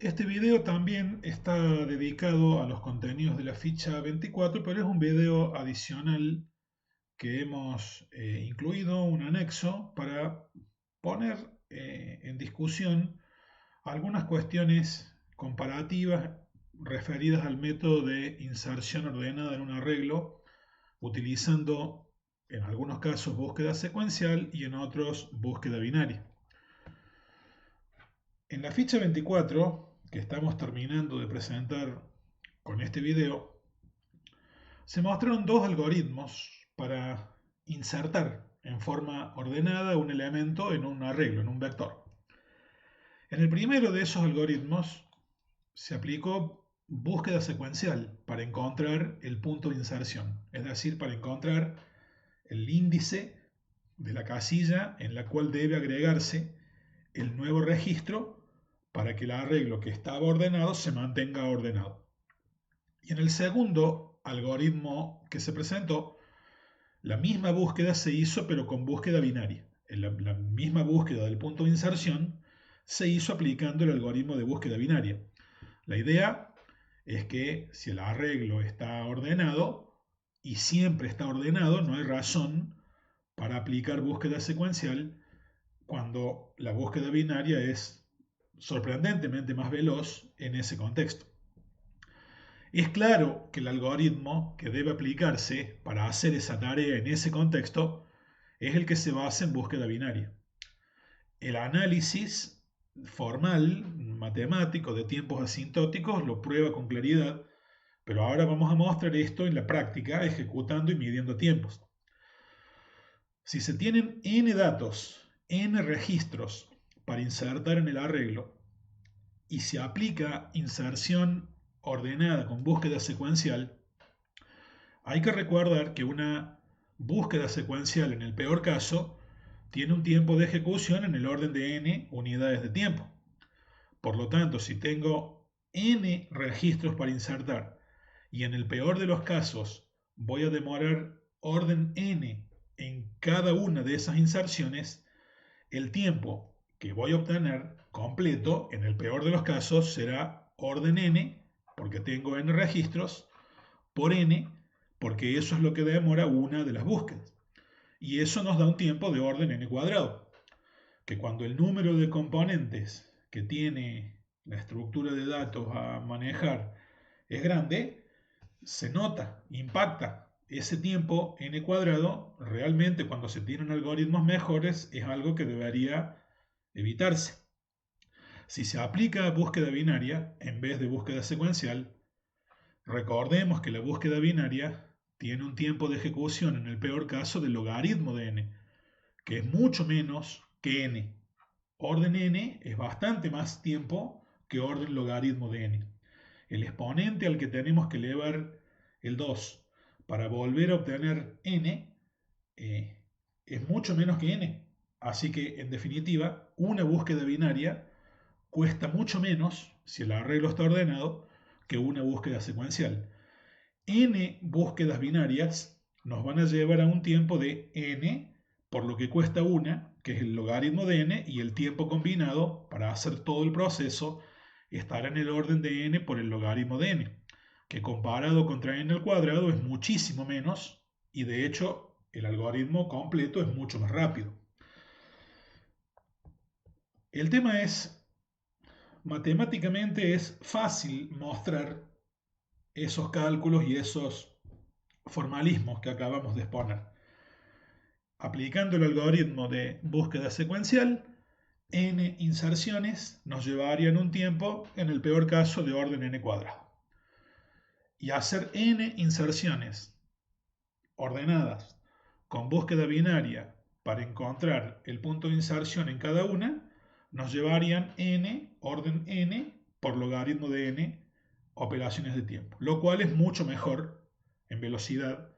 Este video también está dedicado a los contenidos de la ficha 24, pero es un video adicional que hemos incluido, un anexo, para poner en discusión algunas cuestiones comparativas referidas al método de inserción ordenada en un arreglo, utilizando en algunos casos búsqueda secuencial y en otros búsqueda binaria. En la ficha 24, que estamos terminando de presentar con este video, se mostraron dos algoritmos para insertar en forma ordenada un elemento en un arreglo, en un vector. En el primero de esos algoritmos se aplicó búsqueda secuencial para encontrar el punto de inserción, es decir, para encontrar el índice de la casilla en la cual debe agregarse el nuevo registro para que el arreglo que estaba ordenado se mantenga ordenado. Y en el segundo algoritmo que se presentó, la misma búsqueda se hizo pero con búsqueda binaria. La misma búsqueda del punto de inserción se hizo aplicando el algoritmo de búsqueda binaria. La idea es que si el arreglo está ordenado y siempre está ordenado, no hay razón para aplicar búsqueda secuencial cuando la búsqueda binaria es sorprendentemente más veloz en ese contexto. Es claro que el algoritmo que debe aplicarse para hacer esa tarea en ese contexto es el que se basa en búsqueda binaria. El análisis formal, matemático, de tiempos asintóticos lo prueba con claridad, pero ahora vamos a mostrar esto en la práctica, ejecutando y midiendo tiempos. Si se tienen n datos, n registros para insertar en el arreglo, y se aplica inserción ordenada con búsqueda secuencial, hay que recordar que una búsqueda secuencial en el peor caso tiene un tiempo de ejecución en el orden de n unidades de tiempo. Por lo tanto, si tengo n registros para insertar y en el peor de los casos voy a demorar orden n en cada una de esas inserciones, el tiempo que voy a obtener completo en el peor de los casos será orden n, porque tengo n registros, por n, porque eso es lo que demora una de las búsquedas. Y eso nos da un tiempo de orden n cuadrado, que cuando el número de componentes que tiene la estructura de datos a manejar es grande, se nota, impacta. Ese tiempo n cuadrado, realmente cuando se tienen algoritmos mejores, es algo que debería evitarse. Si se aplica búsqueda binaria en vez de búsqueda secuencial, recordemos que la búsqueda binaria tiene un tiempo de ejecución en el peor caso del logaritmo de n, que es mucho menos que n. Orden n es bastante más tiempo que orden logaritmo de n. El exponente al que tenemos que elevar el 2 para volver a obtener n es mucho menos que n. Así que, en definitiva, una búsqueda binaria cuesta mucho menos, si el arreglo está ordenado, que una búsqueda secuencial. N búsquedas binarias nos van a llevar a un tiempo de n por lo que cuesta una, que es el logaritmo de n, y el tiempo combinado para hacer todo el proceso estará en el orden de n por el logaritmo de n, que comparado contra n al cuadrado es muchísimo menos, y de hecho el algoritmo completo es mucho más rápido. El tema es, matemáticamente es fácil mostrar esos cálculos y esos formalismos que acabamos de exponer. Aplicando el algoritmo de búsqueda secuencial, n inserciones nos llevarían un tiempo, en el peor caso, de orden n cuadrado. Y hacer n inserciones ordenadas con búsqueda binaria para encontrar el punto de inserción en cada una, nos llevarían n, orden n, por logaritmo de n, operaciones de tiempo, lo cual es mucho mejor en velocidad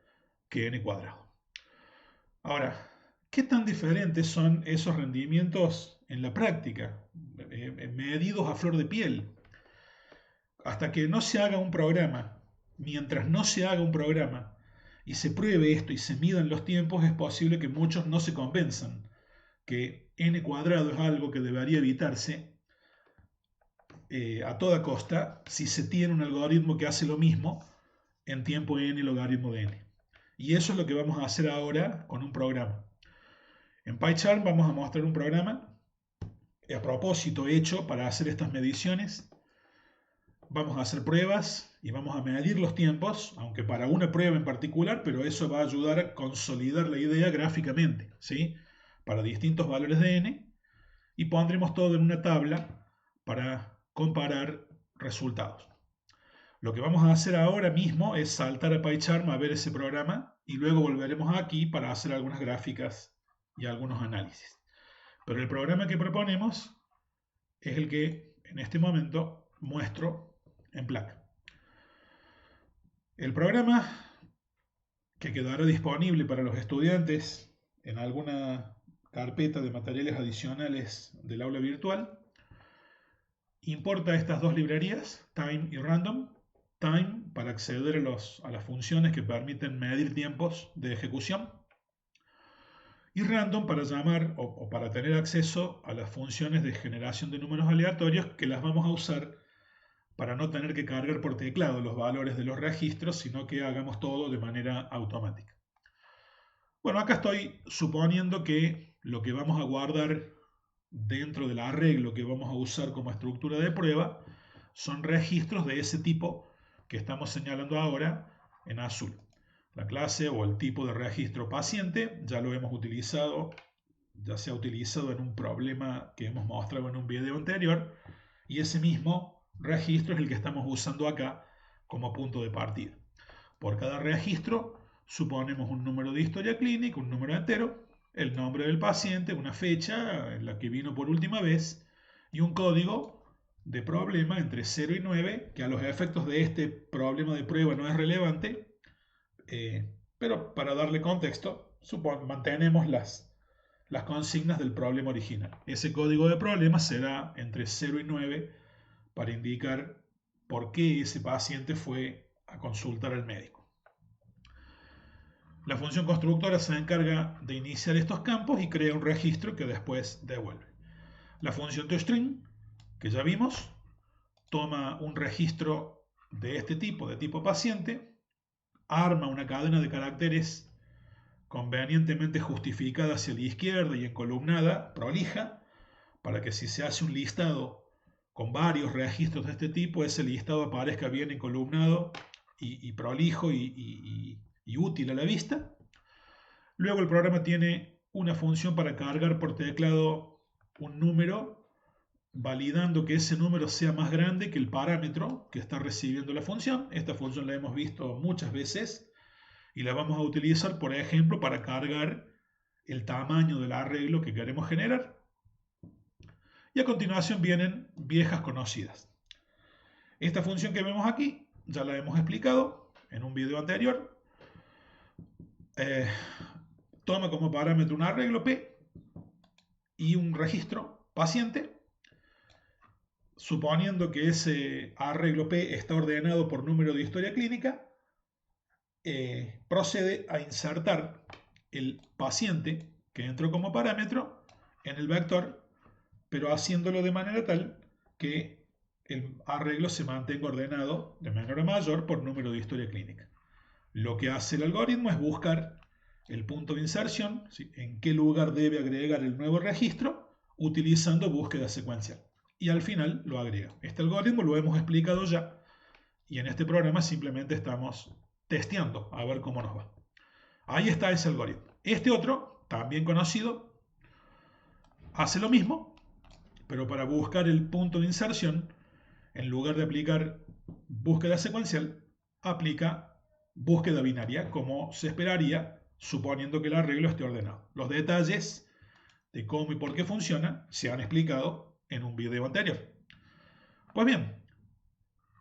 que n cuadrado. Ahora, ¿qué tan diferentes son esos rendimientos en la práctica, medidos a flor de piel? Hasta que no se haga un programa, mientras no se haga un programa y se pruebe esto y se midan los tiempos, es posible que muchos no se convenzan que n cuadrado es algo que debería evitarse a toda costa si se tiene un algoritmo que hace lo mismo en tiempo n logaritmo de n. Y eso es lo que vamos a hacer ahora con un programa. En PyCharm vamos a mostrar un programa a propósito hecho para hacer estas mediciones. Vamos a hacer pruebas y vamos a medir los tiempos, aunque para una prueba en particular, pero eso va a ayudar a consolidar la idea gráficamente, ¿sí? Para distintos valores de n, y pondremos todo en una tabla para comparar resultados. Lo que vamos a hacer ahora mismo es saltar a PyCharm a ver ese programa y luego volveremos aquí para hacer algunas gráficas y algunos análisis. Pero el programa que proponemos es el que en este momento muestro en placa. El programa que quedará disponible para los estudiantes en alguna carpeta de materiales adicionales del aula virtual importa estas dos librerías, Time y Random. Time para acceder a las funciones que permiten medir tiempos de ejecución, y Random para llamar o para tener acceso a las funciones de generación de números aleatorios, que las vamos a usar para no tener que cargar por teclado los valores de los registros, sino que hagamos todo de manera automática. Bueno, acá estoy suponiendo que lo que vamos a guardar dentro del arreglo que vamos a usar como estructura de prueba son registros de ese tipo que estamos señalando ahora en azul. La clase o el tipo de registro paciente ya lo hemos utilizado, ya se ha utilizado en un problema que hemos mostrado en un video anterior, y ese mismo registro es el que estamos usando acá como punto de partida. Por cada registro suponemos un número de historia clínica, un número entero, el nombre del paciente, una fecha en la que vino por última vez y un código de problema entre 0 y 9, que a los efectos de este problema de prueba no es relevante, pero para darle contexto, mantenemos las consignas del problema original. Ese código de problema será entre 0 y 9 para indicar por qué ese paciente fue a consultar al médico. La función constructora se encarga de iniciar estos campos y crea un registro que después devuelve. La función toString, que ya vimos, toma un registro de este tipo, de tipo paciente, arma una cadena de caracteres convenientemente justificada hacia la izquierda y encolumnada, prolija, para que si se hace un listado con varios registros de este tipo, ese listado aparezca bien encolumnado y prolijo y útil a la vista. Luego el programa tiene una función para cargar por teclado un número, validando que ese número sea más grande que el parámetro que está recibiendo la función. Esta función la hemos visto muchas veces y la vamos a utilizar, por ejemplo, para cargar el tamaño del arreglo que queremos generar. Y a continuación vienen viejas conocidas. Esta función que vemos aquí ya la hemos explicado en un video anterior. Toma como parámetro un arreglo P y un registro paciente, suponiendo que ese arreglo P está ordenado por número de historia clínica. Procede a insertar el paciente que entró como parámetro en el vector, pero haciéndolo de manera tal que el arreglo se mantenga ordenado de menor a mayor por número de historia clínica. Lo que hace el algoritmo es buscar el punto de inserción, ¿sí?, en qué lugar debe agregar el nuevo registro, utilizando búsqueda secuencial. Y al final lo agrega. Este algoritmo lo hemos explicado ya, y en este programa simplemente estamos testeando a ver cómo nos va. Ahí está ese algoritmo. Este otro, también conocido, hace lo mismo, pero para buscar el punto de inserción, en lugar de aplicar búsqueda secuencial, aplica búsqueda binaria, como se esperaría, suponiendo que el arreglo esté ordenado. Los detalles de cómo y por qué funciona se han explicado en un video anterior. Pues bien,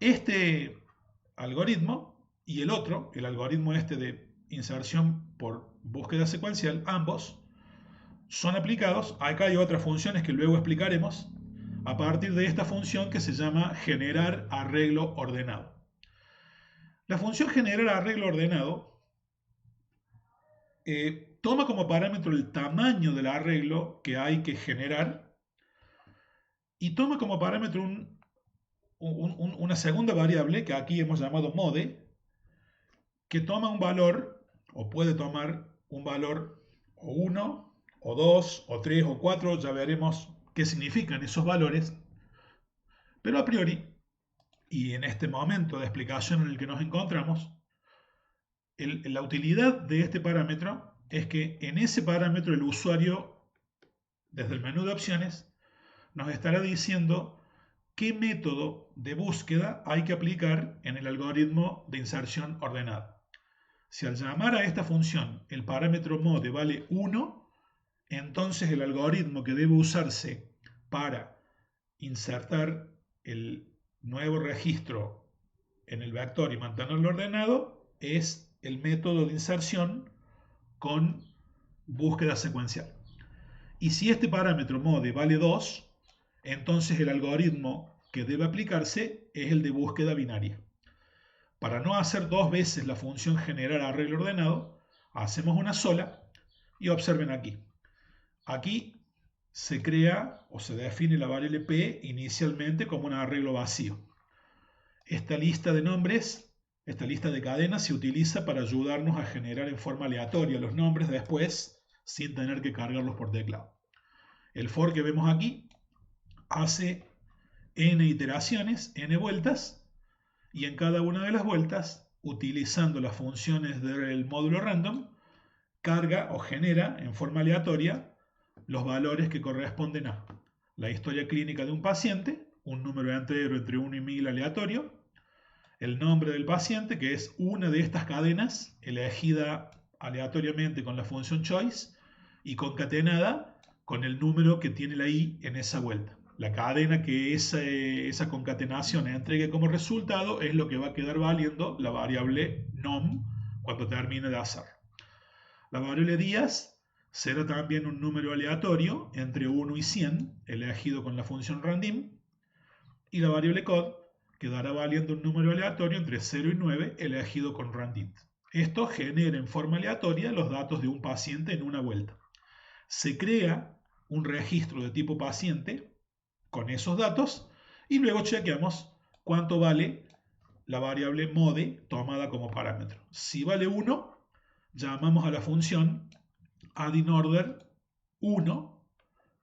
este algoritmo y el otro, el algoritmo este de inserción por búsqueda secuencial, ambos son aplicados. Acá hay otras funciones que luego explicaremos a partir de esta función que se llama generar arreglo ordenado. La función generar arreglo ordenado toma como parámetro el tamaño del arreglo que hay que generar y toma como parámetro un una segunda variable que aquí hemos llamado mode, que toma un valor, o puede tomar un valor o 1, o 2, o 3, o 4, ya veremos qué significan esos valores, pero a priori, y en este momento de explicación en el que nos encontramos, la utilidad de este parámetro es que en ese parámetro el usuario, desde el menú de opciones, nos estará diciendo qué método de búsqueda hay que aplicar en el algoritmo de inserción ordenada. Si al llamar a esta función el parámetro mode vale 1, entonces el algoritmo que debe usarse para insertar el nuevo registro en el vector y mantenerlo ordenado es el método de inserción con búsqueda secuencial. Y si este parámetro mode vale 2, entonces el algoritmo que debe aplicarse es el de búsqueda binaria. Para no hacer dos veces la función generar arreglo ordenado, hacemos una sola y observen aquí. Aquí se crea o se define la variable p inicialmente como un arreglo vacío. Esta lista de nombres, esta lista de cadenas se utiliza para ayudarnos a generar en forma aleatoria los nombres después sin tener que cargarlos por teclado. El for que vemos aquí hace n iteraciones, n vueltas, y en cada una de las vueltas, utilizando las funciones del módulo random, carga o genera en forma aleatoria los valores que corresponden a la historia clínica de un paciente, un número entero entre 1 y 1000 aleatorio, el nombre del paciente, que es una de estas cadenas elegida aleatoriamente con la función choice y concatenada con el número que tiene la i en esa vuelta. La cadena que esa concatenación entregue como resultado es lo que va a quedar valiendo la variable nom cuando termine de hacer. La variable días será también un número aleatorio entre 1 y 100 elegido con la función randim, y la variable code quedará valiendo un número aleatorio entre 0 y 9 elegido con randint. Esto genera en forma aleatoria los datos de un paciente en una vuelta. Se crea un registro de tipo paciente con esos datos y luego chequeamos cuánto vale la variable mode tomada como parámetro. Si vale 1, llamamos a la función addInOrder 1,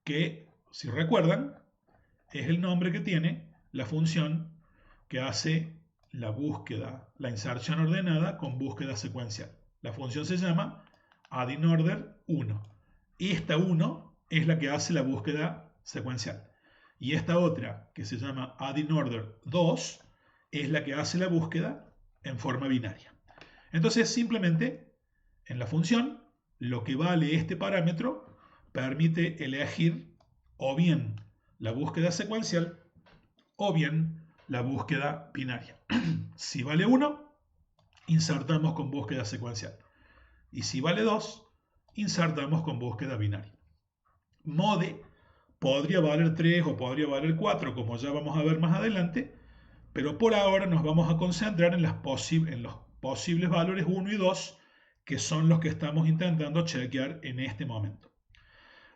que, si recuerdan, es el nombre que tiene la función que hace la búsqueda, la inserción ordenada con búsqueda secuencial. La función se llama addInOrder 1. Esta 1 es la que hace la búsqueda secuencial. Y esta otra, que se llama addInOrder 2, es la que hace la búsqueda en forma binaria. Entonces, simplemente, en la función, lo que vale este parámetro permite elegir o bien la búsqueda secuencial o bien la búsqueda binaria. Si vale 1, insertamos con búsqueda secuencial. Y si vale 2, insertamos con búsqueda binaria. Mode podría valer 3 o podría valer 4, como ya vamos a ver más adelante, pero por ahora nos vamos a concentrar en los posibles valores 1 y 2, que son los que estamos intentando chequear en este momento.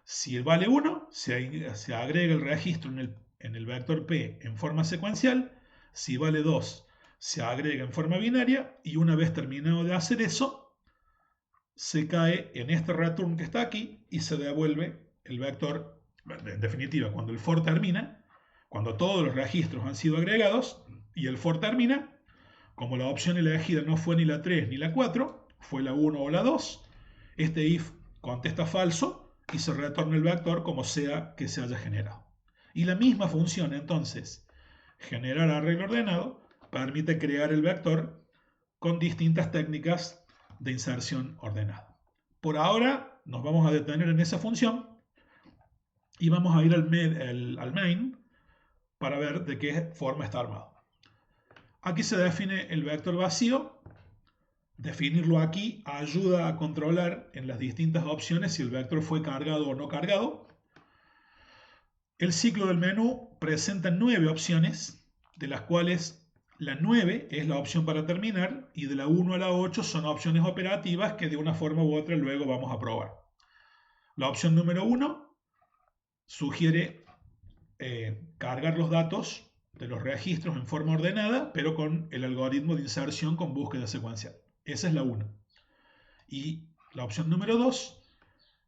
Si vale 1, se agrega el registro en el vector P en forma secuencial. Si vale 2, se agrega en forma binaria, y una vez terminado de hacer eso, se cae en este return que está aquí y se devuelve el vector. En definitiva, cuando el for termina, cuando todos los registros han sido agregados y el for termina, como la opción elegida no fue ni la 3 ni la 4, fue la 1 o la 2, este if contesta falso y se retorna el vector como sea que se haya generado. Y la misma función, entonces, generar arreglo ordenado, permite crear el vector con distintas técnicas de inserción ordenada. Por ahora nos vamos a detener en esa función y vamos a ir al main para ver de qué forma está armado. Aquí se define el vector vacío. Definirlo aquí ayuda a controlar en las distintas opciones si el vector fue cargado o no cargado. El ciclo del menú presenta 9 opciones, de las cuales la 9 es la opción para terminar y de la 1 a la 8 son opciones operativas que de una forma u otra luego vamos a probar. La opción número 1 sugiere cargar los datos los registros en forma ordenada, pero con el algoritmo de inserción con búsqueda secuencial. Esa es la 1. Y la opción número 2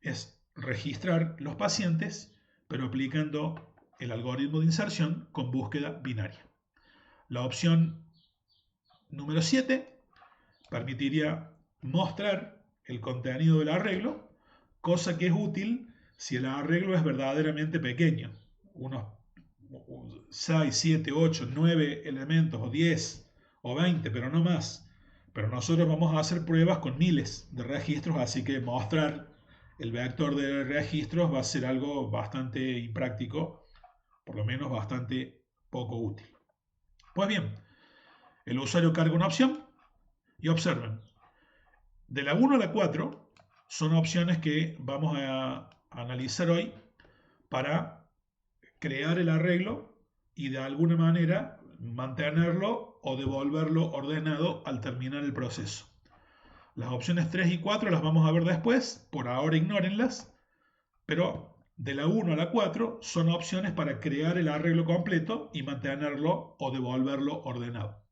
es registrar los pacientes, pero aplicando el algoritmo de inserción con búsqueda binaria. La opción número 7 permitiría mostrar el contenido del arreglo, cosa que es útil si el arreglo es verdaderamente pequeño, unos 6, 7, 8, 9 elementos, o 10, o 20, pero no más. Pero nosotros vamos a hacer pruebas con miles de registros, así que mostrar el vector de registros va a ser algo bastante impráctico, por lo menos bastante poco útil. Pues bien, el usuario carga una opción y observen, de la 1 a la 4 son opciones que vamos a analizar hoy para crear el arreglo y de alguna manera mantenerlo o devolverlo ordenado al terminar el proceso. Las opciones 3 y 4 las vamos a ver después, por ahora ignórenlas, pero de la 1 a la 4 son opciones para crear el arreglo completo y mantenerlo o devolverlo ordenado.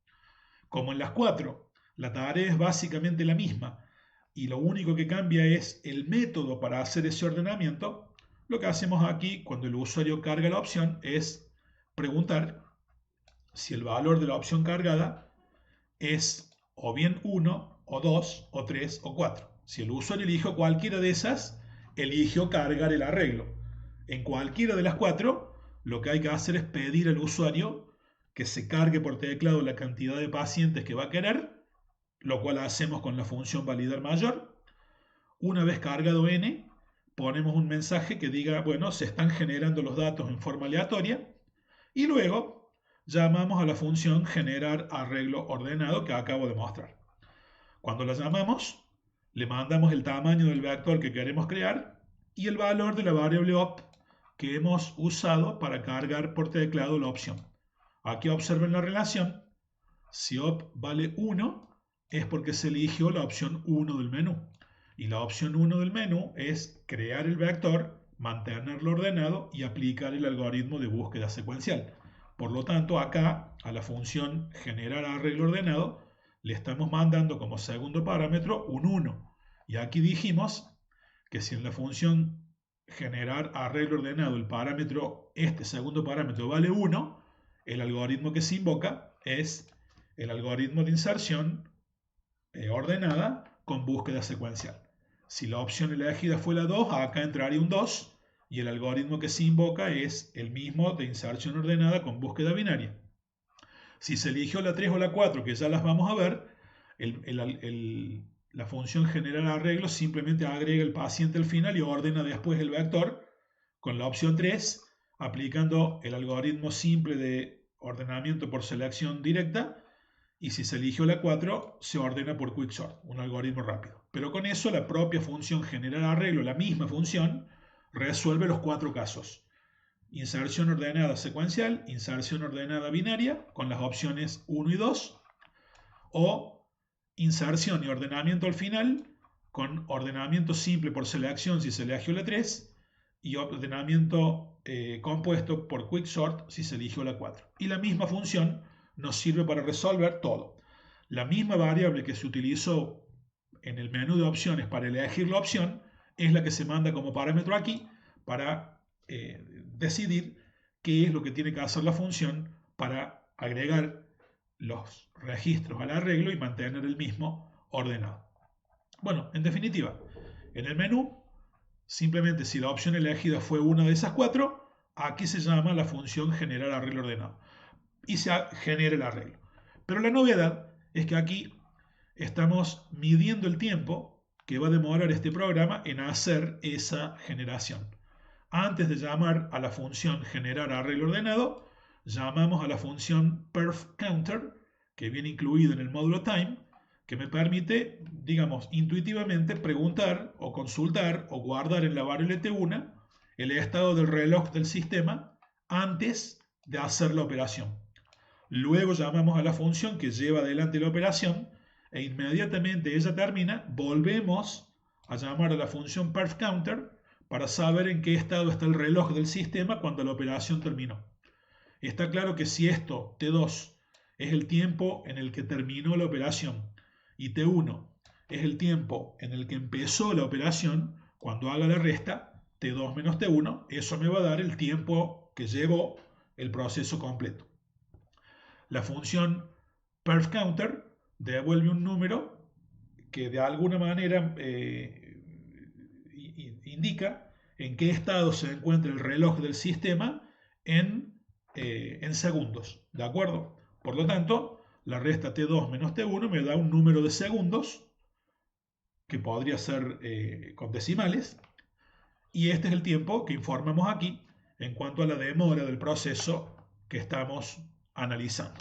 Como en las 4 la tarea es básicamente la misma y lo único que cambia es el método para hacer ese ordenamiento, lo que hacemos aquí cuando el usuario carga la opción es preguntar si el valor de la opción cargada es o bien 1, o 2, o 3, o 4. Si el usuario eligió cualquiera de esas, eligió cargar el arreglo. En cualquiera de las 4, lo que hay que hacer es pedir al usuario que se cargue por teclado la cantidad de pacientes que va a querer, lo cual hacemos con la función validar mayor. Una vez cargado n, ponemos un mensaje que diga, bueno, se están generando los datos en forma aleatoria, y luego llamamos a la función generar arreglo ordenado que acabo de mostrar. Cuando la llamamos, le mandamos el tamaño del vector que queremos crear y el valor de la variable op que hemos usado para cargar por teclado la opción. Aquí observen la relación. Si op vale 1 es porque se eligió la opción 1 del menú. Y la opción 1 del menú es crear el vector, mantenerlo ordenado y aplicar el algoritmo de búsqueda secuencial. Por lo tanto, acá a la función generar arreglo ordenado le estamos mandando como segundo parámetro un 1. Y aquí dijimos que si en la función generar arreglo ordenado el parámetro, este segundo parámetro vale 1, el algoritmo que se invoca es el algoritmo de inserción ordenada con búsqueda secuencial. Si la opción elegida fue la 2, acá entraría un 2 y el algoritmo que se invoca es el mismo de inserción ordenada con búsqueda binaria. Si se eligió la 3 o la 4, que ya las vamos a ver, la función generar arreglo simplemente agrega el paciente al final y ordena después el vector con la opción 3, aplicando el algoritmo simple de ordenamiento por selección directa, y si se eligió la 4, se ordena por quicksort, un algoritmo rápido. Pero con eso la propia función generar arreglo, la misma función, resuelve los 4 casos. Inserción ordenada secuencial, inserción ordenada binaria, con las opciones 1 y 2, o inserción y ordenamiento al final, con ordenamiento simple por selección si se eligió la 3, y ordenamiento compuesto por quicksort si se eligió la 4. Y la misma función nos sirve para resolver todo. La misma variable que se utilizó en el menú de opciones para elegir la opción es la que se manda como parámetro aquí para decidir qué es lo que tiene que hacer la función para agregar los registros al arreglo y mantener el mismo ordenado. Bueno, en definitiva, en el menú, simplemente si la opción elegida fue una de esas 4, aquí se llama la función generar arreglo ordenado y se genera el arreglo. Pero la novedad es que aquí estamos midiendo el tiempo que va a demorar este programa en hacer esa generación. Antes de llamar a la función generar arreglo ordenado, llamamos a la función perfCounter, que viene incluido en el módulo time, que me permite, digamos, intuitivamente preguntar o consultar o guardar en la variable T1 el estado del reloj del sistema antes de hacer la operación. Luego llamamos a la función que lleva adelante la operación e inmediatamente ella termina, volvemos a llamar a la función perfCounter para saber en qué estado está el reloj del sistema cuando la operación terminó. Está claro que si esto, T2, es el tiempo en el que terminó la operación y T1 es el tiempo en el que empezó la operación, cuando haga la resta, T2 menos T1, eso me va a dar el tiempo que llevó el proceso completo. La función perfCounter devuelve un número que de alguna manera indica en qué estado se encuentra el reloj del sistema en segundos, ¿de acuerdo? Por lo tanto, la resta T2 menos T1 me da un número de segundos, que podría ser con decimales, y este es el tiempo que informamos aquí en cuanto a la demora del proceso que estamos analizando.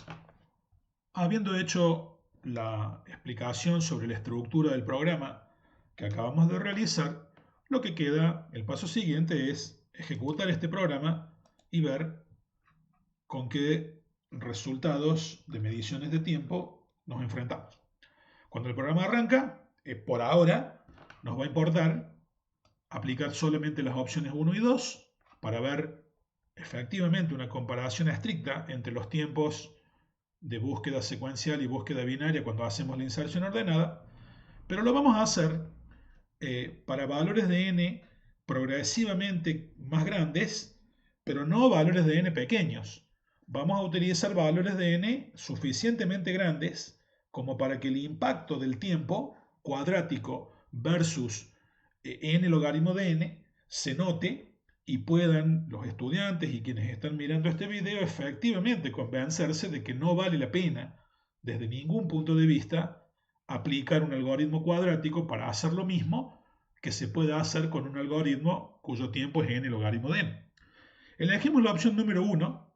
Habiendo hecho la explicación sobre la estructura del programa que acabamos de realizar, lo que queda, el paso siguiente, es ejecutar este programa y ver con qué resultados de mediciones de tiempo nos enfrentamos. Cuando el programa arranca, por ahora nos va a importar aplicar solamente las opciones 1 y 2 para ver efectivamente una comparación estricta entre los tiempos de búsqueda secuencial y búsqueda binaria cuando hacemos la inserción ordenada, pero lo vamos a hacer para valores de n progresivamente más grandes, pero no valores de n pequeños. Vamos a utilizar valores de n suficientemente grandes como para que el impacto del tiempo cuadrático versus n logaritmo de n se note y puedan los estudiantes y quienes están mirando este video efectivamente convencerse de que no vale la pena desde ningún punto de vista aplicar un algoritmo cuadrático para hacer lo mismo que se puede hacer con un algoritmo cuyo tiempo es n logaritmo de n. Elegimos la opción número 1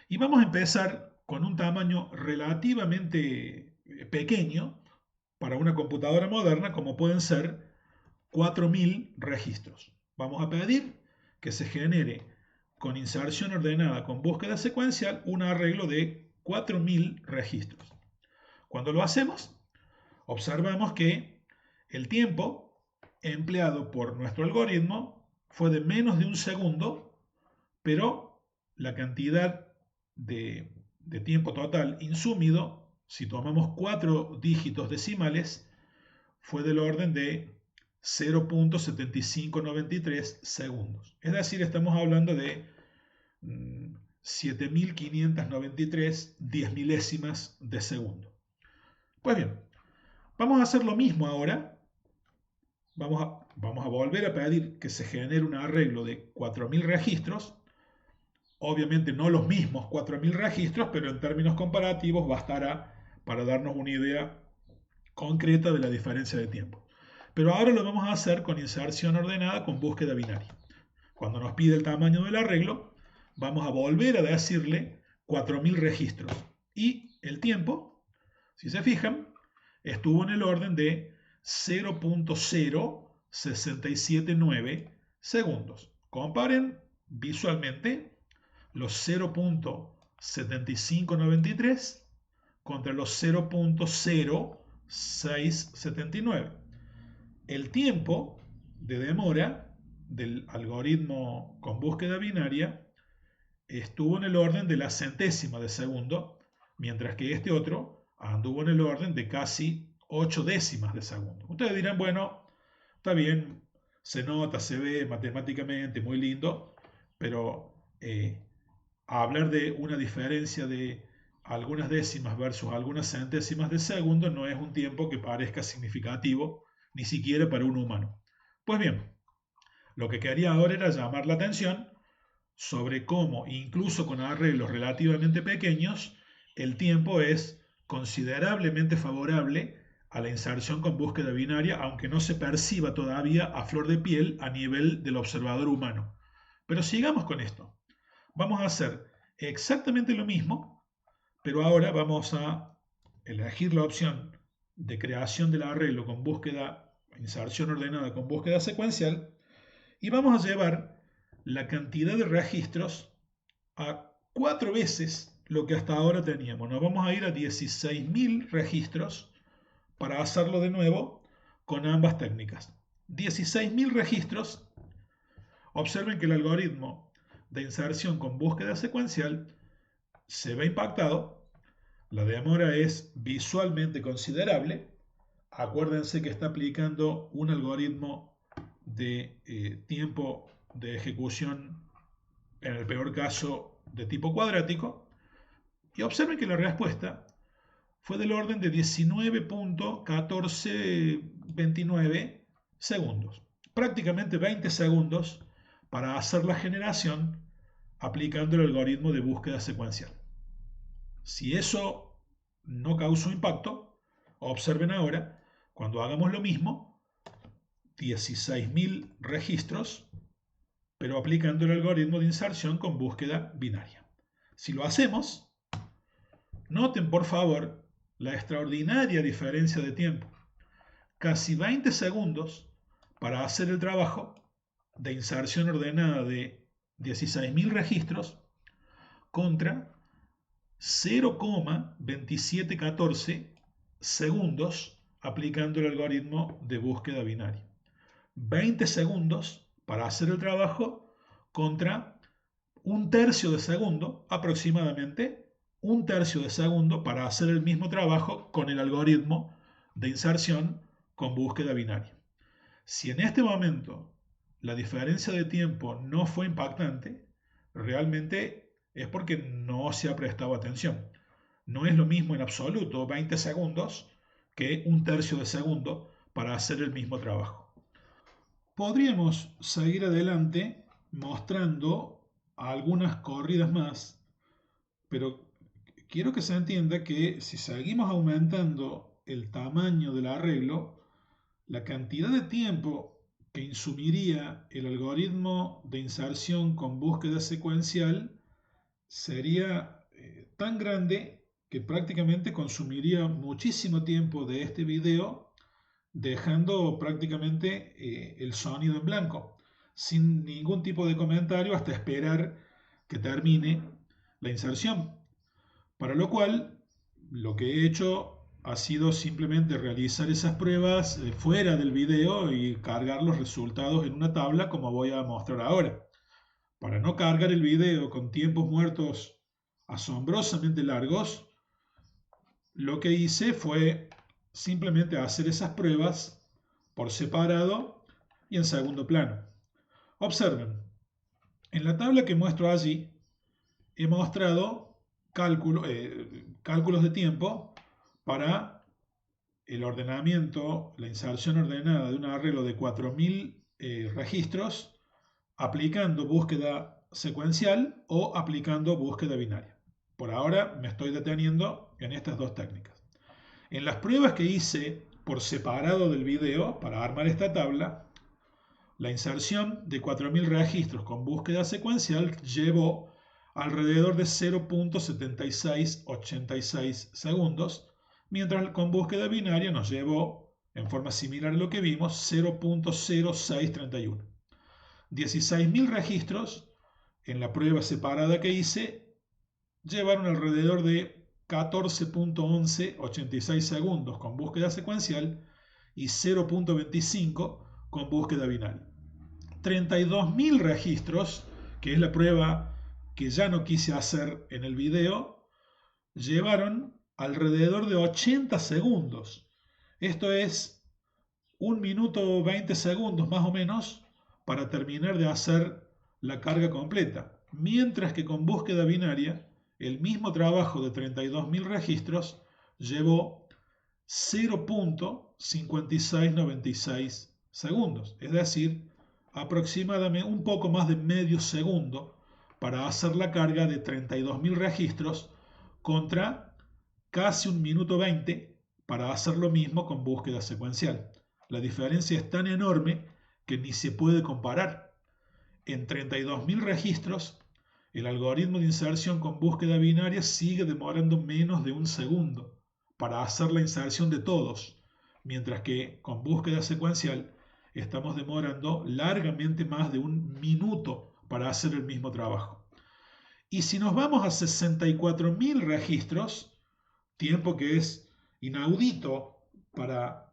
y vamos a empezar con un tamaño relativamente pequeño para una computadora moderna, como pueden ser 4000 registros. Vamos a pedir que se genere con inserción ordenada con búsqueda secuencial un arreglo de 4000 registros. Cuando lo hacemos, observamos que el tiempo empleado por nuestro algoritmo fue de menos de un segundo, pero la cantidad de tiempo total insumido, si tomamos 4 dígitos decimales, fue del orden de 0.7593 segundos. Es decir, estamos hablando de 7.593 diez milésimas de segundo. Pues bien, vamos a hacer lo mismo ahora. Vamos a volver a pedir que se genere un arreglo de 4.000 registros. Obviamente no los mismos 4.000 registros, pero en términos comparativos bastará para darnos una idea concreta de la diferencia de tiempo. Pero ahora lo vamos a hacer con inserción ordenada con búsqueda binaria. Cuando nos pide el tamaño del arreglo, vamos a volver a decirle 4000 registros. Y el tiempo, si se fijan, estuvo en el orden de 0.0679 segundos. Comparen visualmente los 0.7593 contra los 0.0679. El tiempo de demora del algoritmo con búsqueda binaria estuvo en el orden de la centésima de segundo, mientras que este otro anduvo en el orden de casi 8 décimas de segundo. Ustedes dirán, bueno, está bien, se nota, se ve matemáticamente muy lindo, pero hablar de una diferencia de algunas décimas versus algunas centésimas de segundo no es un tiempo que parezca significativo, ni siquiera para un humano. Pues bien, lo que quería ahora era llamar la atención sobre cómo, incluso con arreglos relativamente pequeños, el tiempo es considerablemente favorable a la inserción con búsqueda binaria, aunque no se perciba todavía a flor de piel a nivel del observador humano. Pero sigamos con esto. Vamos a hacer exactamente lo mismo, pero ahora vamos a elegir la opción de creación del arreglo con búsqueda, inserción ordenada con búsqueda secuencial, y vamos a llevar la cantidad de registros a 4 veces lo que hasta ahora teníamos. Nos vamos a ir a 16.000 registros para hacerlo de nuevo con ambas técnicas. 16.000 registros. Observen que el algoritmo de inserción con búsqueda secuencial se ve impactado. La demora es visualmente considerable. Acuérdense que está aplicando un algoritmo de tiempo de ejecución, en el peor caso, de tipo cuadrático. Y observen que la respuesta fue del orden de 19.1429 segundos. Prácticamente 20 segundos para hacer la generación aplicando el algoritmo de búsqueda secuencial. Si eso no causó impacto, observen ahora, cuando hagamos lo mismo, 16.000 registros, pero aplicando el algoritmo de inserción con búsqueda binaria. Si lo hacemos, noten por favor la extraordinaria diferencia de tiempo. Casi 20 segundos para hacer el trabajo de inserción ordenada de 16.000 registros contra 0,2714 segundos aplicando el algoritmo de búsqueda binaria. 20 segundos para hacer el trabajo contra un tercio de segundo, aproximadamente un tercio de segundo para hacer el mismo trabajo con el algoritmo de inserción con búsqueda binaria. Si en este momento la diferencia de tiempo no fue impactante, realmente es porque no se ha prestado atención. No es lo mismo en absoluto 20 segundos que un tercio de segundo para hacer el mismo trabajo. Podríamos seguir adelante mostrando algunas corridas más, pero quiero que se entienda que si seguimos aumentando el tamaño del arreglo, la cantidad de tiempo que insumiría el algoritmo de inserción con búsqueda secuencial sería tan grande que prácticamente consumiría muchísimo tiempo de este video, dejando prácticamente el sonido en blanco, sin ningún tipo de comentario hasta esperar que termine la inserción. Para lo cual, lo que he hecho ha sido simplemente realizar esas pruebas fuera del video y cargar los resultados en una tabla como voy a mostrar ahora. Para no cargar el video con tiempos muertos asombrosamente largos, lo que hice fue simplemente hacer esas pruebas por separado y en segundo plano. Observen, en la tabla que muestro allí he mostrado cálculos de tiempo para el ordenamiento, la inserción ordenada de un arreglo de 4.000 registros aplicando búsqueda secuencial o aplicando búsqueda binaria. Por ahora me estoy deteniendo en estas dos técnicas. En las pruebas que hice por separado del video para armar esta tabla, la inserción de 4.000 registros con búsqueda secuencial llevó alrededor de 0.7686 segundos, mientras con búsqueda binaria nos llevó, en forma similar a lo que vimos, 0.0631. 16.000 registros en la prueba separada que hice llevaron alrededor de 14.1186 segundos con búsqueda secuencial y 0.25 con búsqueda binaria. 32.000 registros, que es la prueba que ya no quise hacer en el video, llevaron alrededor de 80 segundos. Esto es 1 minuto 20 segundos más o menos para terminar de hacer la carga completa. Mientras que con búsqueda binaria, el mismo trabajo de 32.000 registros llevó 0.5696 segundos. Es decir, aproximadamente un poco más de medio segundo para hacer la carga de 32.000 registros contra casi 1 minuto 20 para hacer lo mismo con búsqueda secuencial. La diferencia es tan enorme que ni se puede comparar. En 32.000 registros, el algoritmo de inserción con búsqueda binaria sigue demorando menos de 1 segundo para hacer la inserción de todos, mientras que con búsqueda secuencial estamos demorando largamente más de 1 minuto para hacer el mismo trabajo. Y si nos vamos a 64.000 registros, tiempo que es inaudito para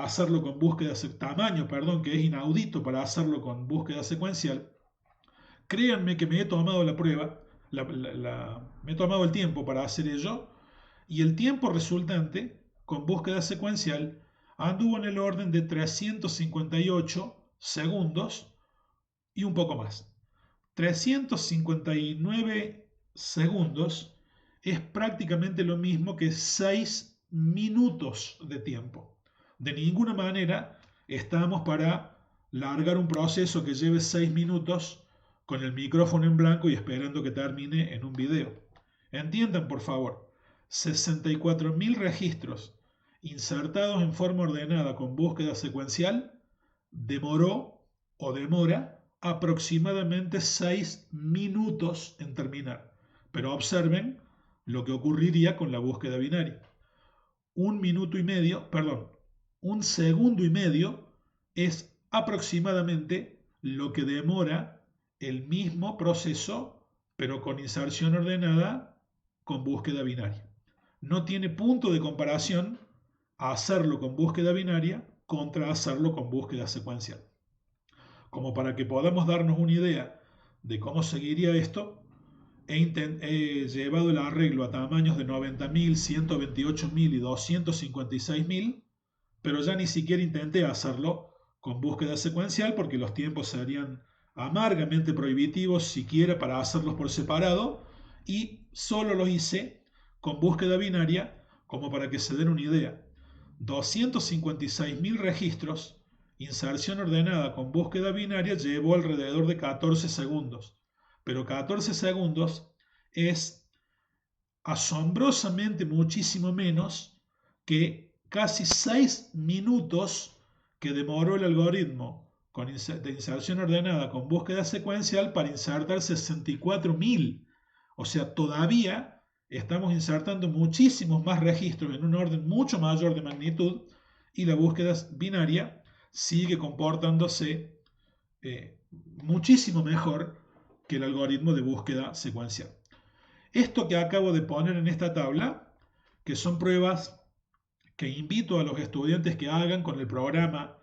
hacerlo con búsqueda, tamaño, perdón, que es inaudito para hacerlo con búsqueda secuencial, Créanme que me he tomado la prueba, me he tomado el tiempo para hacer ello, y el tiempo resultante con búsqueda secuencial anduvo en el orden de 358 segundos y un poco más. 359 segundos es prácticamente lo mismo que 6 minutos de tiempo. De ninguna manera estamos para largar un proceso que lleve 6 minutos con el micrófono en blanco y esperando que termine en un video. Entiendan, por favor, 64.000 registros insertados en forma ordenada con búsqueda secuencial demoró o demora aproximadamente 6 minutos en terminar. Pero observen lo que ocurriría con la búsqueda binaria. Un segundo y medio es aproximadamente lo que demora el mismo proceso, pero con inserción ordenada con búsqueda binaria. No tiene punto de comparación hacerlo con búsqueda binaria contra hacerlo con búsqueda secuencial. Como para que podamos darnos una idea de cómo seguiría esto, he llevado el arreglo a tamaños de 90.000, 128.000 y 256.000, pero ya ni siquiera intenté hacerlo con búsqueda secuencial porque los tiempos serían amargamente prohibitivos siquiera para hacerlos por separado, y solo los hice con búsqueda binaria como para que se den una idea. 256.000 registros, inserción ordenada con búsqueda binaria llevó alrededor de 14 segundos. Pero 14 segundos es asombrosamente muchísimo menos que casi 6 minutos que demoró el algoritmo de inserción ordenada con búsqueda secuencial para insertar 64.000. O sea, todavía estamos insertando muchísimos más registros en un orden mucho mayor de magnitud, y la búsqueda binaria sigue comportándose muchísimo mejor que el algoritmo de búsqueda secuencial. Esto que acabo de poner en esta tabla, que son pruebas que invito a los estudiantes que hagan con el programa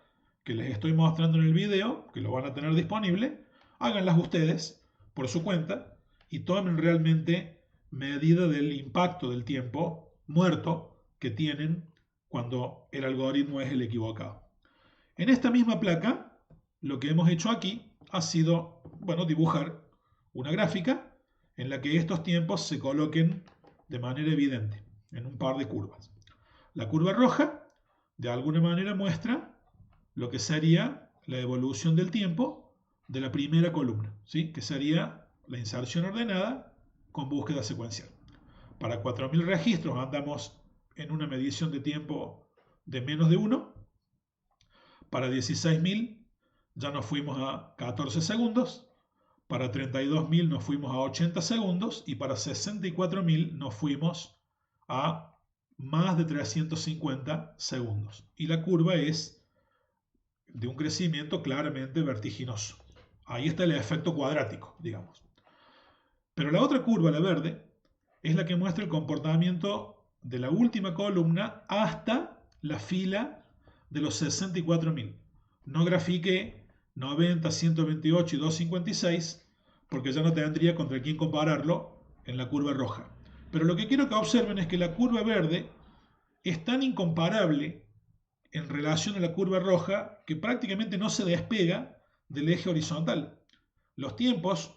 que les estoy mostrando en el video, que lo van a tener disponible, háganlas ustedes por su cuenta y tomen realmente medida del impacto del tiempo muerto que tienen cuando el algoritmo es el equivocado. En esta misma placa, lo que hemos hecho aquí ha sido, dibujar una gráfica en la que estos tiempos se coloquen de manera evidente en un par de curvas. La curva roja, de alguna manera, muestra lo que sería la evolución del tiempo de la primera columna, ¿sí? Que sería la inserción ordenada con búsqueda secuencial. Para 4.000 registros andamos en una medición de tiempo de menos de 1. Para 16.000 ya nos fuimos a 14 segundos. Para 32.000 nos fuimos a 80 segundos. Y para 64.000 nos fuimos a más de 350 segundos. Y la curva es de un crecimiento claramente vertiginoso. Ahí está el efecto cuadrático, digamos. Pero la otra curva, la verde, es la que muestra el comportamiento de la última columna hasta la fila de los 64.000. No grafiqué 90, 128 y 256 porque ya no tendría contra quién compararlo en la curva roja. Pero lo que quiero que observen es que la curva verde es tan incomparable en relación a la curva roja que prácticamente no se despega del eje horizontal. Los tiempos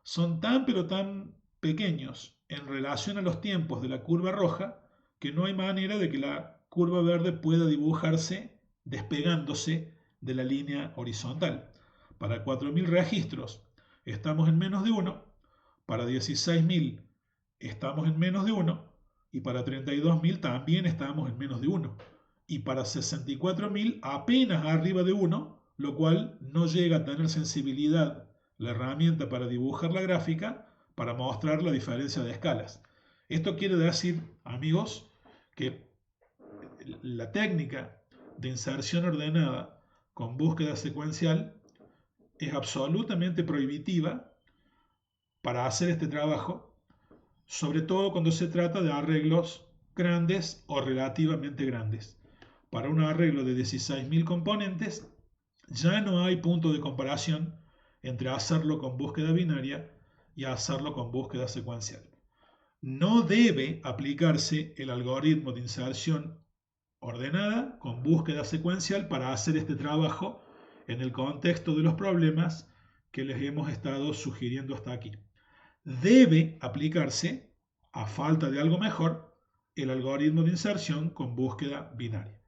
son tan pero tan pequeños en relación a los tiempos de la curva roja que no hay manera de que la curva verde pueda dibujarse despegándose de la línea horizontal. Para 4.000 registros estamos en menos de 1, para 16.000 estamos en menos de 1 y para 32.000 también estamos en menos de 1. Y para 64.000 apenas arriba de 1, lo cual no llega a tener sensibilidad la herramienta para dibujar la gráfica para mostrar la diferencia de escalas. Esto quiere decir, amigos, que la técnica de inserción ordenada con búsqueda secuencial es absolutamente prohibitiva para hacer este trabajo, sobre todo cuando se trata de arreglos grandes o relativamente grandes. Para un arreglo de 16.000 componentes ya no hay punto de comparación entre hacerlo con búsqueda binaria y hacerlo con búsqueda secuencial. No debe aplicarse el algoritmo de inserción ordenada con búsqueda secuencial para hacer este trabajo en el contexto de los problemas que les hemos estado sugiriendo hasta aquí. Debe aplicarse, a falta de algo mejor, el algoritmo de inserción con búsqueda binaria.